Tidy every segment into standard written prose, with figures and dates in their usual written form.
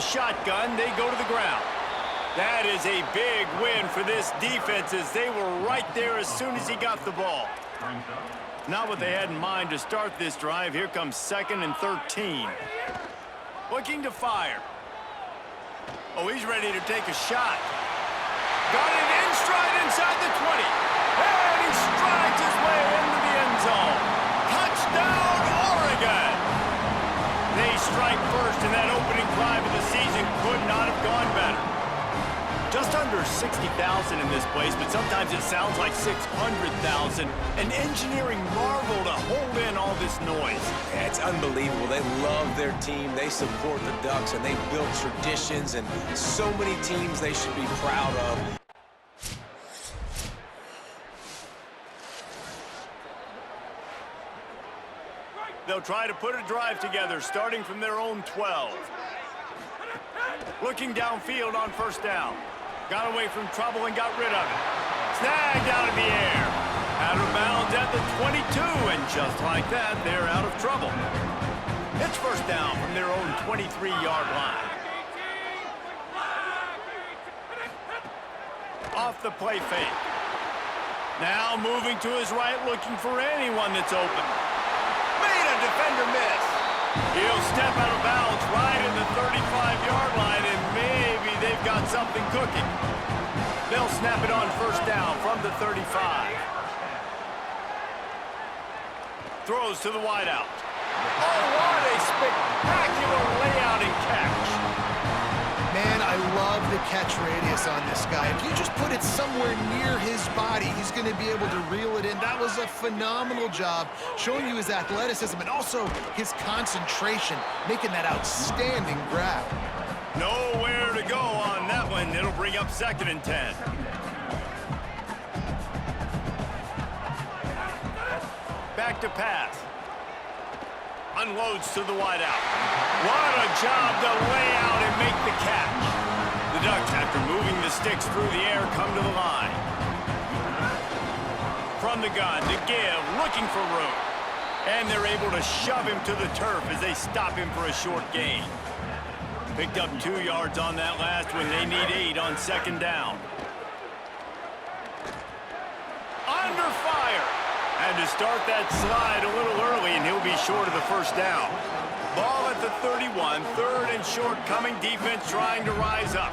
shotgun, they go to the ground. That is a big win for this defense as they were right there as soon as he got the ball. Not what they had in mind to start this drive. Here comes 2nd and 13. Looking to fire. Oh, he's ready to take a shot. Got it in stride inside the 20. And he strides his way into the end zone. Touchdown, Oregon! They strike first, and that opening drive of the season could not have gone better. Just under 60,000 in this place, but sometimes it sounds like 600,000. An engineering marvel to hold in all this noise. Yeah, it's unbelievable. They love their team. They support the Ducks, and they build traditions, and so many teams they should be proud of. They'll try to put a drive together, starting from their own 12. Looking downfield on 1st down. Got away from trouble and got rid of it. Snagged out of the air. Out of bounds at the 22, and just like that, they're out of trouble. It's 1st down from their own 23-yard line. Off the play fake. Now moving to his right, looking for anyone that's open. Made a defender miss. He'll step out of bounds right in the 35-yard line, and maybe they've got something cooking. They'll snap it on 1st down from the 35. Throws to the wideout. Oh, what a spectacular layout and catch. Man, I love the catch radius on this guy. If you just put it somewhere near his body, he's going to be able to reel it in. That was a phenomenal job, showing you his athleticism and also his concentration, making that outstanding grab. Nowhere to go on that one. It'll bring up 2nd and 10. Back to pass. Unloads to the wideout. What a job to lay out and make the catch. The Ducks, after moving the sticks through the air, come to the line. From the gun to give, looking for room. And they're able to shove him to the turf as they stop him for a short gain. Picked up 2 yards on that last one. They need 8 on 2nd down. Under fire. Had to start that slide a little early, and he'll be short of the 1st down. Ball at the 31, 3rd and short, coming defense trying to rise up.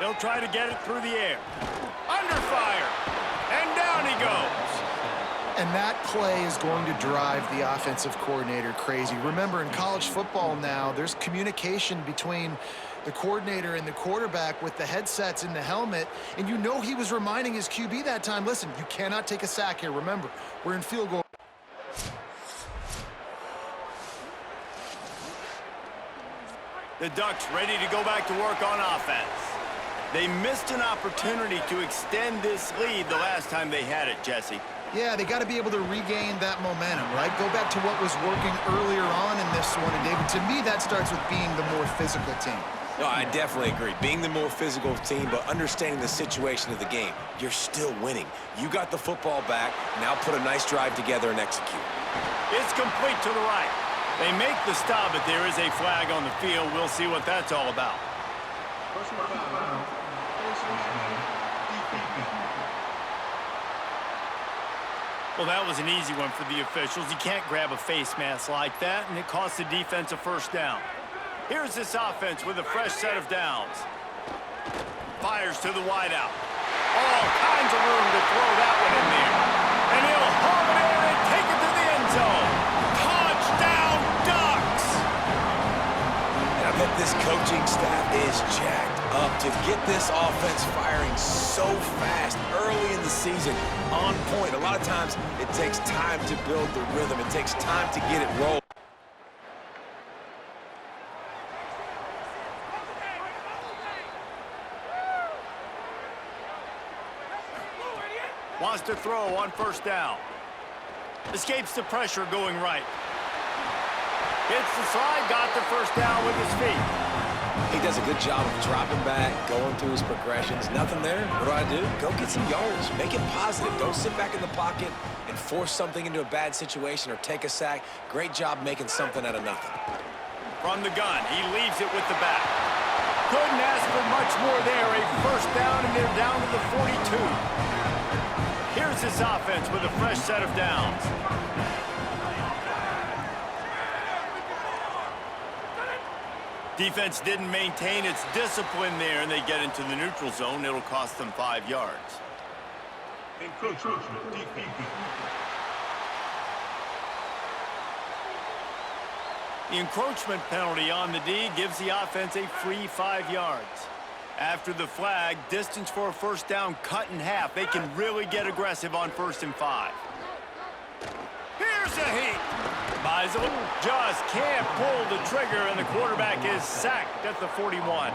They'll try to get it through the air. Under fire, and down he goes. And that play is going to drive the offensive coordinator crazy. Remember, in college football now, there's communication between the coordinator and the quarterback with the headsets in the helmet, and you know he was reminding his QB that time, listen, you cannot take a sack here. Remember, we're in field goal. The Ducks ready to go back to work on offense. They missed an opportunity to extend this lead the last time they had it, Jesse. Yeah, they got to be able to regain that momentum, right? Go back to what was working earlier on in this one. And, David, to me, that starts with being the more physical team. No, I definitely agree. Being the more physical team, but understanding the situation of the game. You're still winning. You got the football back. Now put a nice drive together and execute. It's complete to the right. They make the stop, but there is a flag on the field. We'll see what that's all about. Well, that was an easy one for the officials. You can't grab a face mask like that, and it costs the defense a 1st down. Here's this offense with a fresh set of downs. Fires to the wideout. All kinds of room to throw that one in there. And he'll haul it in and take it to the end zone. Touchdown, Ducks! And I bet this coaching staff is jacked up to get this offense firing so fast early in the season, on point. A lot of times it takes time to build the rhythm. It takes time to get it rolling. Wants to throw on 1st down. Escapes the pressure going right. Hits the slide, got the 1st down with his feet. He does a good job of dropping back, going through his progressions. Nothing there. What do? Go get some yards. Make it positive. Don't sit back in the pocket and force something into a bad situation or take a sack. Great job making something out of nothing. From the gun, he leaves it with the back. Couldn't ask for much more there. A first down, and they're down to the 42. Here's this offense with a fresh set of downs. Defense didn't maintain its discipline there, and they get into the neutral zone. It'll cost them 5 yards. The encroachment penalty on the D gives the offense a free 5 yards. After the flag, distance for a first down cut in half. They can really get aggressive on 1st and 5. Here's a heat. Meisel just can't pull the trigger, and the quarterback is sacked at the 41.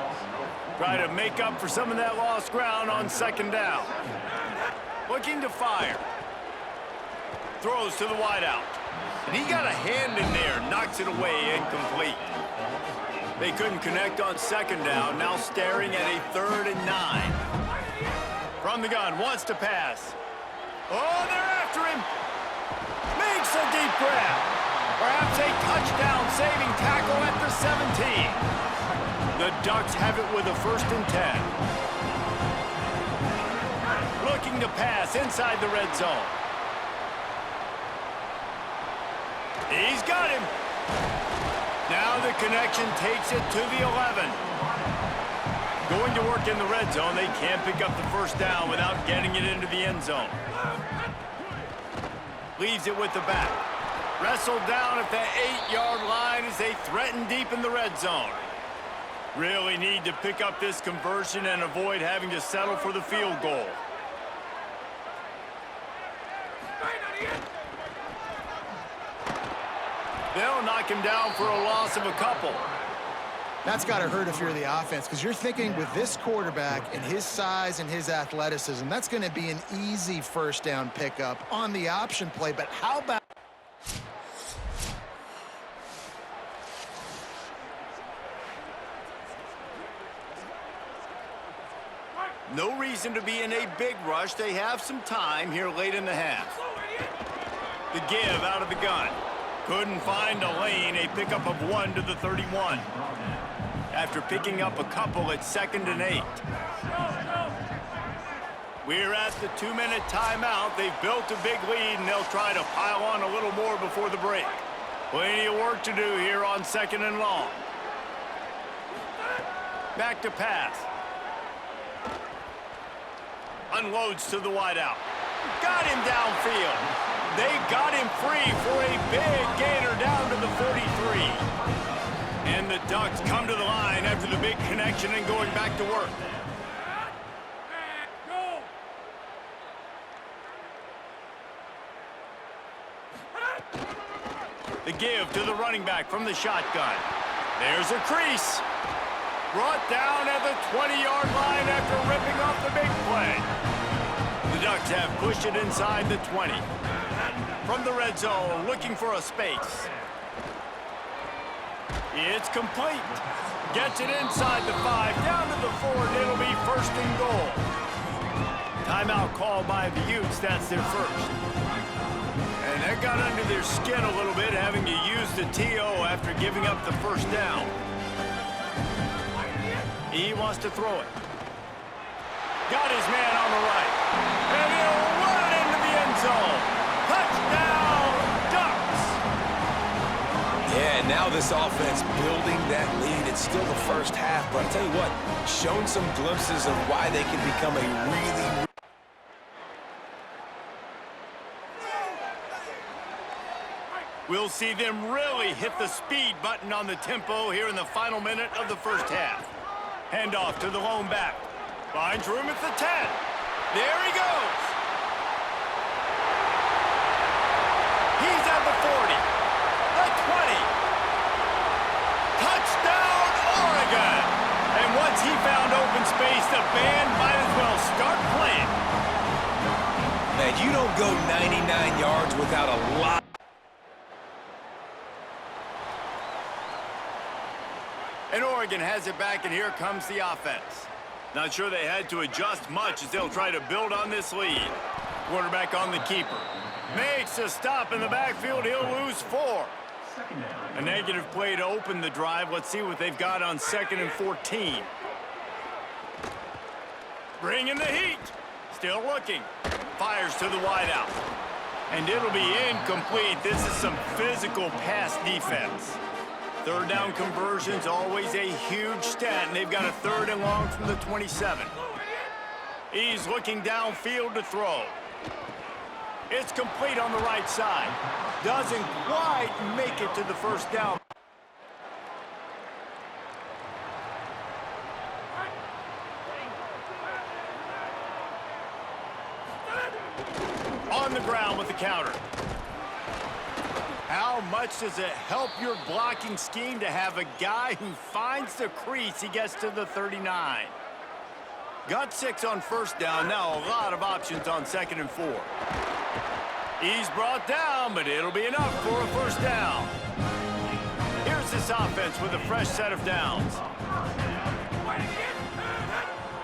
Try to make up for some of that lost ground on 2nd down. Looking to fire. Throws to the wideout. And he got a hand in there, knocks it away, incomplete. They couldn't connect on 2nd down, now staring at a 3rd and 9. From the gun, wants to pass. Oh, they're after him. Makes a deep grab. Perhaps a touchdown-saving tackle at the 17. The Ducks have it with a 1st and 10. Looking to pass inside the red zone. He's got him. Now the connection takes it to the 11. Going to work in the red zone. They can't pick up the first down without getting it into the end zone. Leaves it with the back. Wrestled down at the 8-yard line as they threaten deep in the red zone. Really need to pick up this conversion and avoid having to settle for the field goal. They'll knock him down for a loss of a couple. That's got to hurt if you're the offense, because you're thinking with this quarterback and his size and his athleticism, that's going to be an easy first down pickup on the option play. But how about... No reason to be in a big rush. They have some time here late in the half. The give out of the gun. Couldn't find a lane. A pickup of 1 to the 31. After picking up a couple at 2nd and 8. We're at the 2-minute timeout. They've built a big lead, and they'll try to pile on a little more before the break. Plenty of work to do here on 2nd and long. Back to pass. Unloads to the wideout. Got him downfield. They got him free for a big gainer down to the 43. And the Ducks come to the line after the big connection and going back to work. The give to the running back from the shotgun. There's a crease. Brought down at the 20-yard line after ripping off the big play. The Ducks have pushed it inside the 20. From the red zone, looking for a space. It's complete. Gets it inside the 5, down to the 4, and it'll be 1st and goal. Timeout called by the Utes. That's their first. And that got under their skin a little bit, having to use the TO after giving up the first down. He wants to throw it. Got his man on the right. And he'll run it into the end zone. Touchdown, Ducks! Yeah, now this offense building that lead. It's still the first half, but I'll tell you what, shown some glimpses of why they can become a really... We'll see them really hit the speed button on the tempo here in the final minute of the first half. Handoff to the lone back. Finds room at the 10. There he goes. He's at the 40. The 20. Touchdown, Oregon. And once he found open space, the band might as well start playing. Man, you don't go 99 yards without a lot. And Oregon has it back, and here comes the offense. Not sure they had to adjust much as they'll try to build on this lead. Quarterback on the keeper. Makes a stop in the backfield. He'll lose 4. A negative play to open the drive. Let's see what they've got on 2nd and 14. Bringing the heat. Still looking. Fires to the wideout. And it'll be incomplete. This is some physical pass defense. 3rd down conversion's always a huge stat, and they've got a 3rd and long from the 27. He's looking downfield to throw. It's complete on the right side. Doesn't quite make it to the 1st down. On the ground with the counter. How much does it help your blocking scheme to have a guy who finds the crease? He gets to the 39. Got 6 on 1st down. Now a lot of options on 2nd and 4. He's brought down, but it'll be enough for a 1st down. Here's this offense with a fresh set of downs.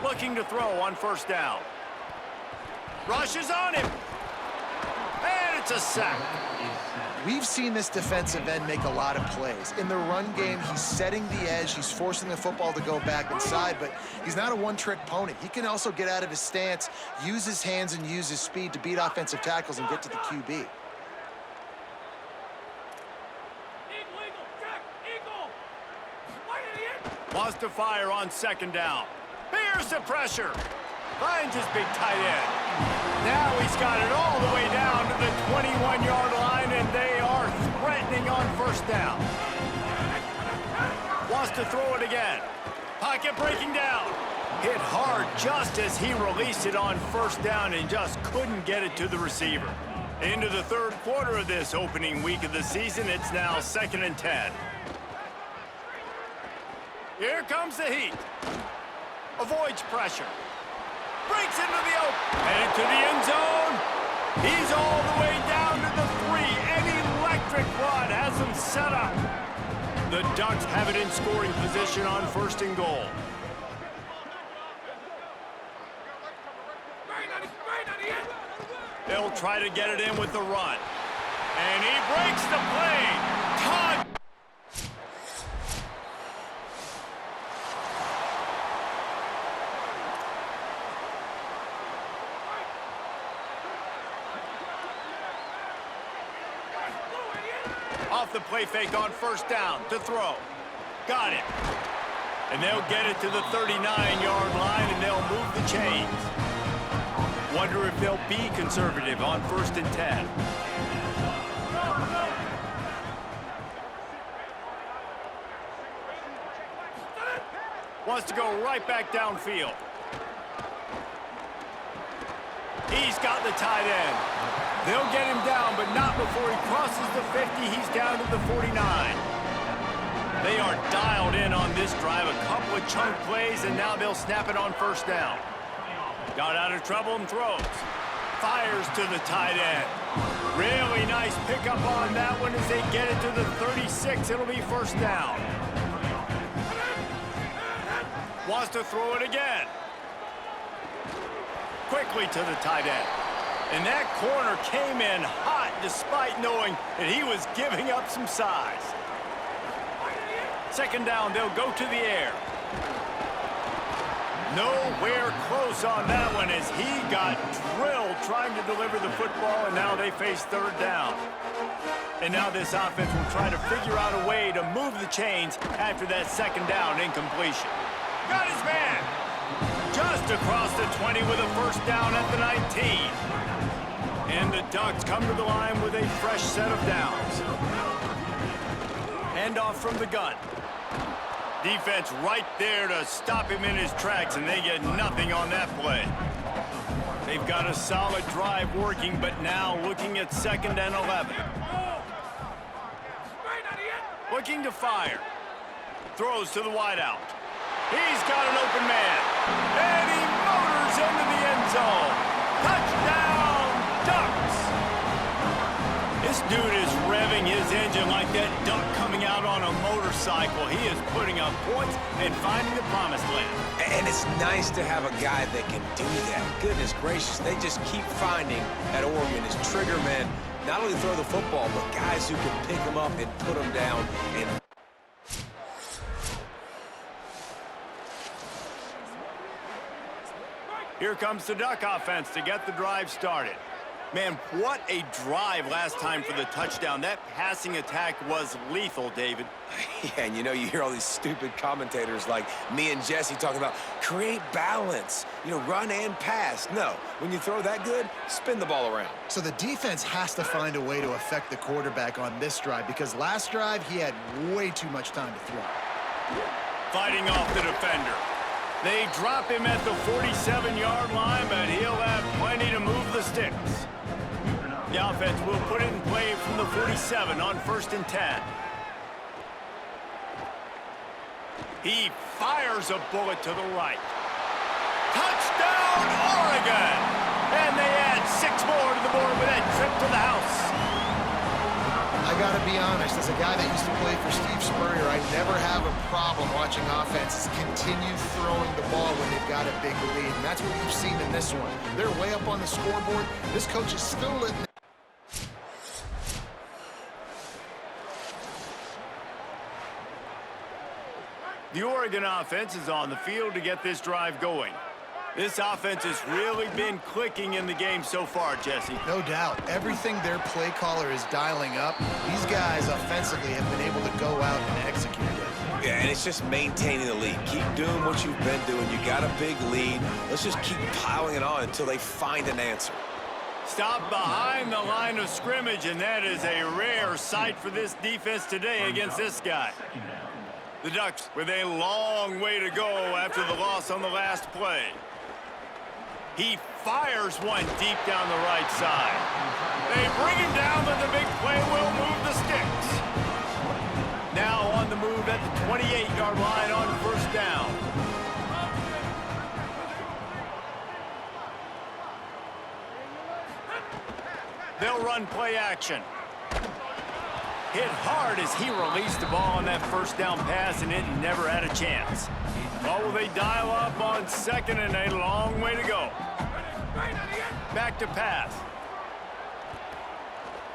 Looking to throw on 1st down. Rushes on him. And it's a sack. We've seen this defensive end make a lot of plays. In the run game, he's setting the edge. He's forcing the football to go back inside, but he's not a one-trick pony. He can also get out of his stance, use his hands, and use his speed to beat offensive tackles and get to the QB. Wants to fire on 2nd down. Here's the pressure. Finds his big tight end. Now he's got it all the way down to the 21-yard line, and they are threatening on 1st down. Wants to throw it again. Pocket breaking down. Hit hard just as he released it on 1st down and just couldn't get it to the receiver. Into the 3rd quarter of this opening week of the season, it's now 2nd and 10. Here comes the heat. Avoids pressure. Breaks into the open. Headed to the end zone. He's all the way down to the 3. An electric run has him set up. The Ducks have it in scoring position on 1st and goal. They'll try to get it in with the run. And he breaks the play. Todd. Off the play fake on 1st down to throw. Got it. And they'll get it to the 39-yard line, and they'll move the chains. Wonder if they'll be conservative on 1st and 10. Wants to go right back downfield. He's got the tight end. They'll get him down, but not before he crosses the 50. He's down to the 49. They are dialed in on this drive. A couple of chunk plays, and now they'll snap it on 1st down. Got out of trouble and throws. Fires to the tight end. Really nice pickup on that one as they get it to the 36. It'll be 1st down. Wants to throw it again. Quickly to the tight end. And that corner came in hot despite knowing that he was giving up some size. 2nd down, they'll go to the air. Nowhere close on that one as he got drilled trying to deliver the football, and now they face 3rd down. And now this offense will try to figure out a way to move the chains after that 2nd down incompletion. Got his man. Just across the 20 with a 1st down at the 19. And the Ducks come to the line with a fresh set of downs. Handoff from the gun. Defense right there to stop him in his tracks, and they get nothing on that play. They've got a solid drive working, but now looking at 2nd and 11. Looking to fire. Throws to the wideout. He's got an open man. And he motors into the end zone. Touchdown, Ducks! This dude is revving his engine like that duck coming out on a motorcycle. He is putting up points and finding the promised land. And it's nice to have a guy that can do that. Goodness gracious, they just keep finding at Oregon is trigger men. Not only throw the football, but guys who can pick them up and put them down. And here comes the Duck offense to get the drive started. Man, what a drive last time for the touchdown. That passing attack was lethal, David. yeah, and you hear all these stupid commentators like me and Jesse talking about create balance, run and pass. No, when you throw that good, spin the ball around. So the defense has to find a way to affect the quarterback on this drive because last drive he had way too much time to throw. Fighting off the defender. They drop him at the 47-yard line, but he'll have plenty to move the sticks. The offense will put it in play from the 47 on 1st and 10. He fires a bullet to the right. Touchdown, Oregon! And they add 6 more to the board with that trip to the house. I got to be honest, as a guy that used to play for Steve Spurrier, I never have a problem watching offenses continue throwing the ball when they've got a big lead. And that's what you've seen in this one. They're way up on the scoreboard. This coach is still letting it. The Oregon offense is on the field to get this drive going. This offense has really been clicking in the game so far, Jesse. No doubt. Everything their play caller is dialing up, these guys offensively have been able to go out and execute it. Yeah, and it's just maintaining the lead. Keep doing what you've been doing. You got a big lead. Let's just keep piling it on until they find an answer. Stop behind the line of scrimmage, and that is a rare sight for this defense today against this guy. The Ducks with a long way to go after the loss on the last play. He fires one deep down the right side. They bring him down, but the big play will move the sticks. Now on the move at the 28-yard line on 1st down. They'll run play action. Hit hard as he released the ball on that 1st down pass, and it never had a chance. Or will they dial up on 2nd and a long way to go? Back to pass.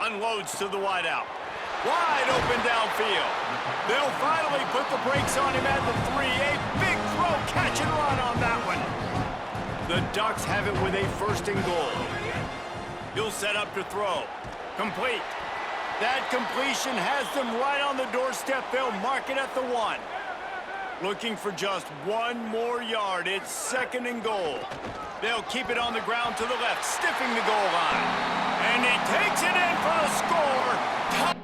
Unloads to the wideout. Wide open downfield. They'll finally put the brakes on him at the 3. A big throw, catch and run on that one. The Ducks have it with a 1st and goal. He'll set up to throw. Complete. That completion has them right on the doorstep. They'll mark it at the 1. Looking for just 1 more yard. It's 2nd and goal. They'll keep it on the ground to the left, stiffing the goal line. And he takes it in for the score.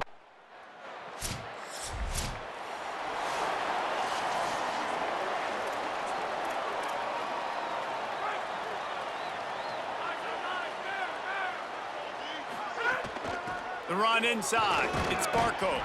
The run inside. It's Barco.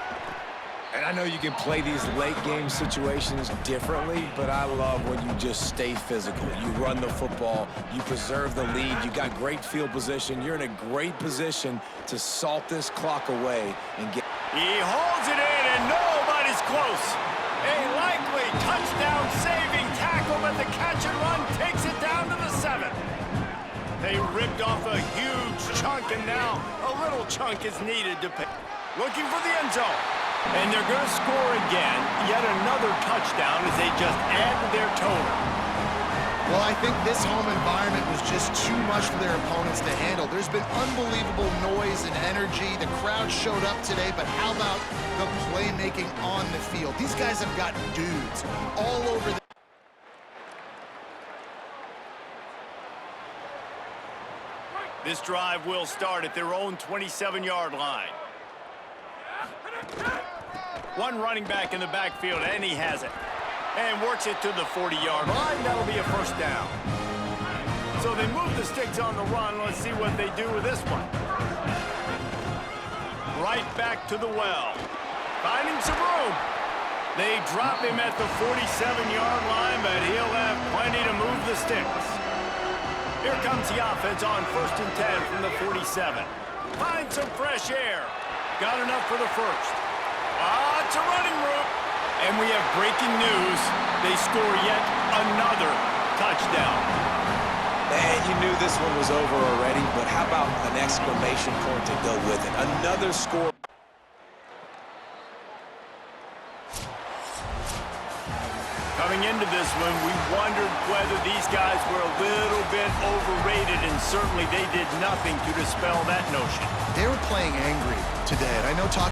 And I know you can play these late game situations differently, but I love when you just stay physical. You run the football, you preserve the lead, you got great field position. You're in a great position to salt this clock away and get. He holds it in and nobody's close. A likely touchdown-saving tackle, but the catch and run takes it down to the 7. They ripped off a huge chunk, and now a little chunk is needed to pick. Looking for the end zone. And they're going to score again. Yet another touchdown as they just add to their total. Well, I think this home environment was just too much for their opponents to handle. There's been unbelievable noise and energy. The crowd showed up today, but how about the playmaking on the field? These guys have got dudes all over the... This drive will start at their own 27-yard line. One running back in the backfield, and he has it. And works it to the 40-yard line. That'll be a 1st down. So they move the sticks on the run. Let's see what they do with this one. Right back to the well. Finding some room. They drop him at the 47-yard line, but he'll have plenty to move the sticks. Here comes the offense on 1st and 10 from the 47. Find some fresh air. Got enough for the first. It's a running route. And we have breaking news. They score yet another touchdown. Man, you knew this one was over already, but how about an exclamation point to go with it? Another score. Coming into this one, we wondered whether these guys were a little bit overrated, and certainly they did nothing to dispel that notion. They were playing angry today, and I know talking